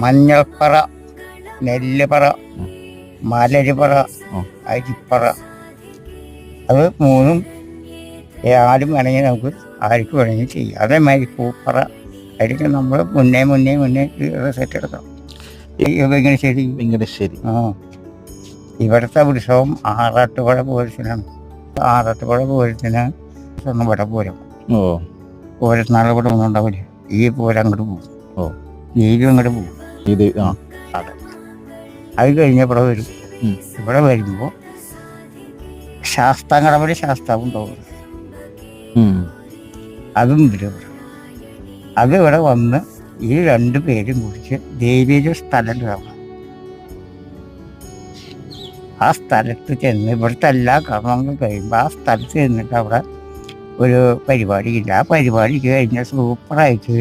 മഞ്ഞൾപ്പറ, നെല്ലുപറ, മലരിപ്പറ, അരിപ്പറ. അത് മൂന്നും ആരും വേണമെങ്കിൽ നമുക്ക് ആർക്ക് വേണമെങ്കിൽ ചെയ്യാം. അതേമാതിരി പൂപ്പറ ആയിരിക്കും നമ്മൾ മുന്നേ സെറ്റ് എടുക്കണം. വെങ്കടശ്ശേരി. ഇവിടുത്തെ ഉത്സവം ആറാട്ടുപുഴ പൂരത്തിനാണ്. ആറാട്ടുപുഴ പൂരത്തിന് ഒന്നും ഇവിടെ പൂരം പൂരത്തിനാൾ ഇവിടെ ഒന്നും ഉണ്ടാവില്ല. ഈ പൂരം അങ്ങോട്ട് പോകും, ഈരും അങ്ങോട്ട് പോകും. അതെ, അത് കഴിഞ്ഞ ഇവിടെ വരും. ഇവിടെ വരുമ്പോൾ ശാസ്താങ്കടവരെ ശാസ്താവും ഉണ്ടാവും. അതും ഇവിടെ അത് ഇവിടെ വന്ന് ഈ രണ്ടു പേരും കുറിച്ച് ദേവിയുടെ സ്ഥലം കാണാം. ആ സ്ഥലത്ത് ചെന്ന് ഇവിടുത്തെ എല്ലാ കർമ്മങ്ങളും കഴിയുമ്പോൾ ആ സ്ഥലത്ത് ചെന്നിട്ട് അവിടെ ഒരു പരിപാടിയില്ല. ആ പരിപാടിക്ക് കഴിഞ്ഞാൽ സൂപ്പറായിട്ട്